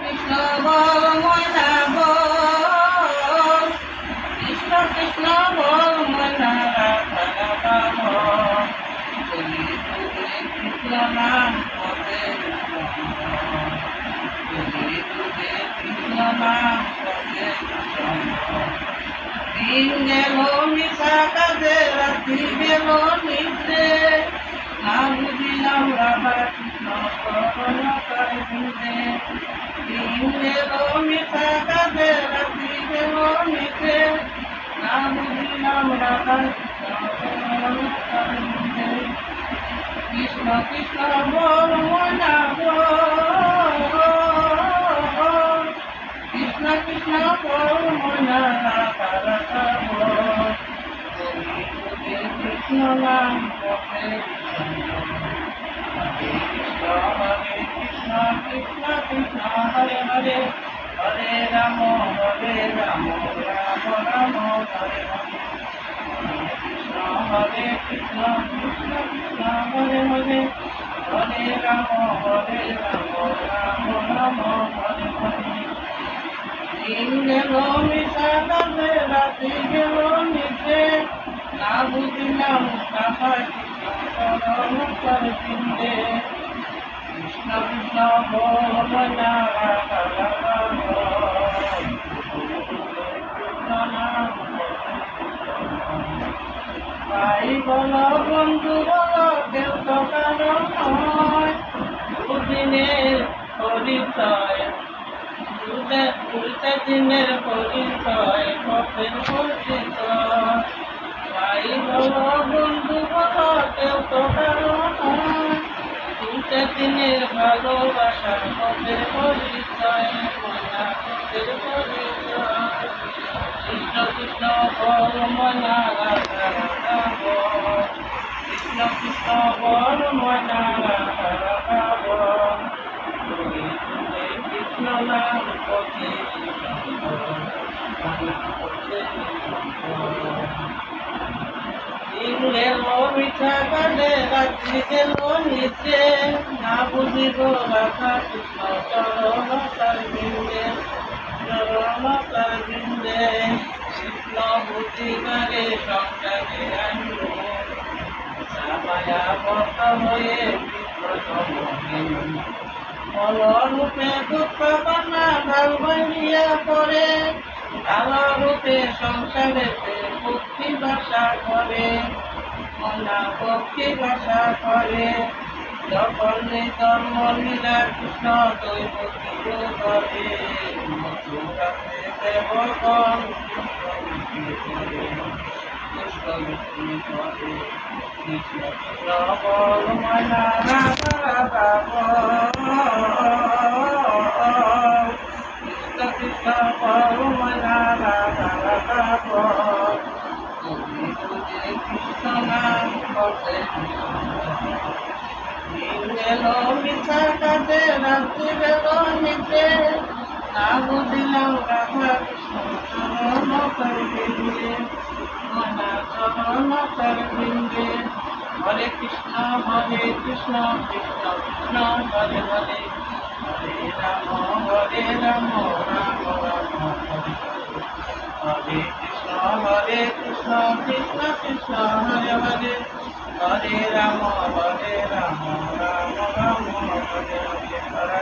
কৃষ্ণ বল ময়না বল, কৃষ্ণ কৃষ্ণ বল ময়না রাধা রাধা বল, বলি তুলে কৃষ্ণ নাম পদে বলি তুলে কৃষ্ণ নাম পদে দিন গেল মিশা কাজে রাত্রি গেল নিদ্রে, না বুঝিলাম রাধা কৃষ্ণ করণ করে বিন্দে। দিন গেল মিশা কাজে রাত্রি গেল নিদ্রে, না বুঝিলাম রাধা কৃষ্ণ করণ করে বিন্দে। কৃষ্ণ কৃষ্ণ বল ময়না বল, কৃষ্ণ কৃষ্ণ বল ময়না রাধা রাধা বল, বলি তুলে কৃষ্ণ নাম পদে হরে কৃষ্ণ কৃষ্ণ কৃষ্ণ হরে হরে, হরে রাম রাম রাম হরে হরে, হরে কৃষ্ণ কৃষ্ণ কৃষ্ণ হরে হরে, হরে রাম রাম রাম হরে হরে। দিন গেল মিশা কাজে রাত্রি গেল নিদ্রে, না বুঝিলাম রাধা কৃষ্ণ করণ করে বিন্দে। কৃষ্ণ কৃষ্ণ বল ময়না রাধা রাধা বল, কৃষ্ণ নাম ভাই বল বন্ধু বল কেউ তো কারো নয়, দুদিনের পরিচয় দুইটা দিনের পরিচয় পথের পরিচয়। ভাই বল বন্ধু বল কেউ তো কারো নয়, দুইটা দিনের ভালোবাসা পথের পরিচয়, ময়না পথের পরিচয়। কৃষ্ণ কৃষ্ণ বল ময়না রাধা রাধা বল, কৃষ্ণ কৃষ্ণ বল ময়না রাধা রাধা বল, বলি তুলে কৃষ্ণ নাম পদে দিন গেল মিঠা কালে রাত্রি গেল নিদ্রে, না বুঝিব রাধা কৃষ্ণ চরণ তার বিন্দে, চরণ তার বিন্দে। কৃষ্ণ বুঝিবারে সংসারে আনল, মায়া বদ্ধ হয়ে রূপে দুঃখ বানা ঢাল ভাঙিয়া পড়ে, কালো রূপে সংসারেতে পক্ষী বাসা করে, মনা পক্ষী বাসা করে। যখন জন্ম লীলা কৃষ্ণ দৈবকী করে, মথুরাতে দেবগণ কৃষ্ণ মুক্তি করে। কৃষ্ণ কৃষ্ণ বল ময়না রাধা রাধা বল, কৃষ্ণ কৃষ্ণ বল ময়না রাধা রাধা বল, বলি তুলে কৃষ্ণ নাম পদে দিন গেল মিশা কাজে রাত্রি গেল নিদ্রে, না বুঝিলাম রাধা কৃষ্ণ চরণ তার বিন্দে, মনা চরণ তার বিন্দে। হরে কৃষ্ণ কৃষ্ণ কৃষ্ণ হরে হরে, হরে রাম রাম রাম হরে হরে, হরে কৃষ্ণ কৃষ্ণ কৃষ্ণ হরে হরে, হরে রাম রাম রাম হরে হরে। হরে